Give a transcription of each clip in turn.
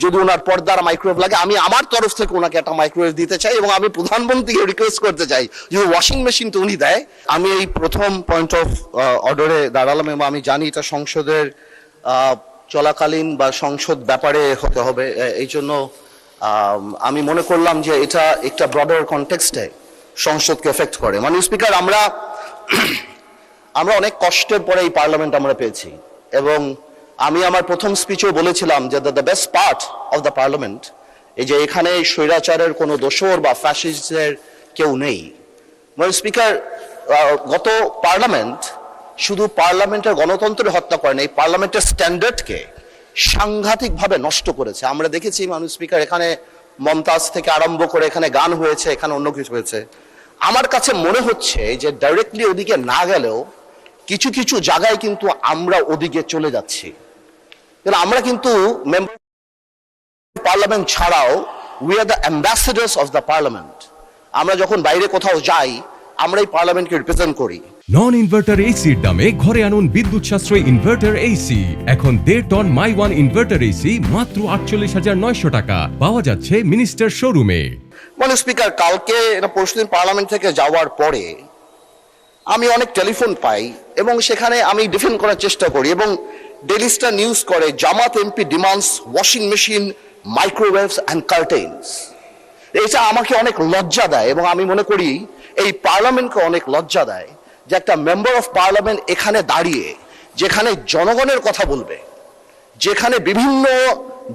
যদি ওনার পর্দার মাইক্রোওয়েভ লাগে আমি আমার তরফ থেকে ওনাকে একটা মাইক্রোওয়েভ দিতে চাই এবং আমি প্রধানমন্ত্রীকে রিকোয়েস্ট করতে চাই যদি ওয়াশিং মেশিন তো উনি দেয়। আমি এই প্রথম পয়েন্ট অফ অর্ডারে দাঁড়ালাম এবং আমি জানি এটা সংসদের চলাকালীন বা সংসদ ব্যাপারে হতে হবে, এই জন্য আমি মনে করলাম যে এটা একটা ব্রডার কনটেক্সটে সংসদকে এফেক্ট করে। মাননীয় স্পিকার, আমরা অনেক কষ্টের পরে এই পার্লামেন্ট আমরা পেয়েছি এবং আমি আমার প্রথম স্পিচেও বলেছিলাম যে the best part of the parliament এই যে এখানে স্বৈরাচারের কোনো দোসর বা ফ্যাসিস্টের কেউ নেই। মাননীয় স্পিকার, গত পার্লামেন্ট শুধু পার্লামেন্টের গণতন্ত্রের হত্যা করে না, এই পার্লামেন্টের স্ট্যান্ডার্ডকে সাংঘাতিকভাবে নষ্ট করেছে। আমরা দেখেছি মাননীয় স্পিকার, এখানে মমতাজ থেকে আরম্ভ করে এখানে গান হয়েছে, এখানে অন্য কিছু হয়েছে। আমার কাছে মনে হচ্ছে যে ডাইরেক্টলি ওদিকে না গেলেও কিছু কিছু জায়গায় কিন্তু আমরা ওদিকে চলে যাচ্ছি। আমরা কিন্তু মেম্বার পার্লামেন্ট ছাড়াও we are the ambassadors of the parliament. আমরা যখন বাইরে কোথাও যাই আমরা এই পার্লামেন্টকে রিপ্রেজেন্ট করি। নন ইনভার্টার এসির দামে ঘরে আনুন বিদ্যুৎ সাশ্রয়ী ইনভার্টার এসি। এখন 1.5 ton my one inverter AC মাত্র 48,900 টাকা পাওয়া যাচ্ছে মিনিস্টার শোরুমে। মাননীয় স্পিকার, কালকে এটা পরশুদিন পার্লামেন্ট থেকে যাওয়ার পরে আমি অনেক টেলিফোন পাই এবং সেখানে আমি ডিফেন্ড করার চেষ্টা করি এবং ডেইলি স্টার নিউজ করে Jamaat MP demands washing machine, microwaves and curtains. এটা আমাকে অনেক লজ্জা দেয় এবং আমি মনে করি এই পার্লামেন্টকে অনেক লজ্জা দেয় যে একটা মেম্বার অফ পার্লামেন্ট এখানে দাঁড়িয়ে যেখানে জনগণের কথা বলবে, যেখানে বিভিন্ন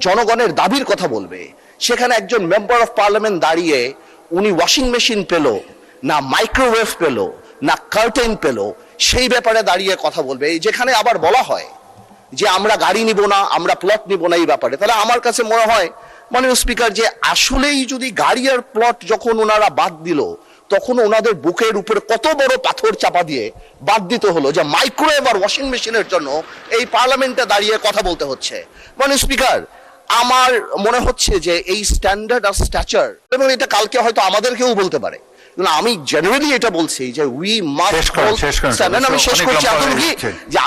জনগণের দাবির কথা বলবে, সেখানে একজন মেম্বার অফ পার্লামেন্ট দাঁড়িয়ে উনি ওয়াশিং মেশিন পেল না, মাইক্রোওয়েভ পেল না, কার্টেন পেল, সেই ব্যাপারে দাঁড়িয়ে কথা বলবে। যেখানে আবার বলা হয় যে আমরা গাড়ি নিব না, আমরা প্লট নিব না এই ব্যাপারে, তাহলে আমার কাছে মনে হয় মাননীয় স্পিকার যে আসলেই যদি গাড়ি আর প্লট যখন ওনারা বাদ দিল তখন ওনাদের বুকের উপরে কত বড় পাথর চাপা দিয়ে বাদ দিতে হলো যে মাইক্রোওয়েভ আর ওয়াশিং মেশিনের জন্য এই পার্লামেন্টে দাঁড়িয়ে কথা বলতে হচ্ছে। মাননীয় স্পিকার, আমার মনে হচ্ছে যে এই স্ট্যান্ডার্ড আর স্ট্যাচার, এবং এটা কালকে হয়তো আমাদেরকেও বলতে পারে, আমি জেনারেলি এটা বলছি যে উই মাস্ট স্ট্যান্ডার্ড। আমি শেষ করছি এতটুকু যে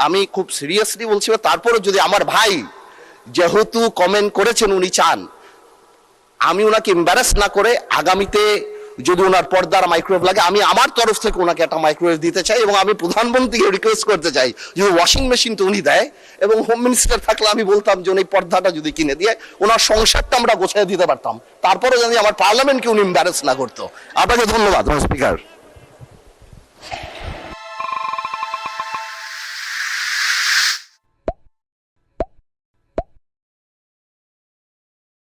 আমি খুব সিরিয়াসলি বলছি, তারপরে যদি আমার ভাই যেহেতু কমেন্ট করেছেন উনি চান আমি ওনাকে এম্বারাস না করে আগামীতে যদি ওনার পর্দার মাইক্রোওয়েভ লাগে আমি আমার তরফ থেকে ওনাকে একটা মাইক্রোওয়েভ দিতে চাই এবং আমি প্রধানমন্ত্রীকে রিকোয়েস্ট করতে চাই যদি ওয়াশিং মেশিন তো উনি দেয় এবং হোম মিনিস্টার থাকলে আমি বলতাম যে উনি পর্দাটা যদি কিনে দিয়ে ওনার সংসারটা আমরা গোছায় দিতে পারতাম, তারপরে যদি আমার পার্লামেন্টকে উনি এম্বারাস না করতো। আপনাকে ধন্যবাদ স্পিকার।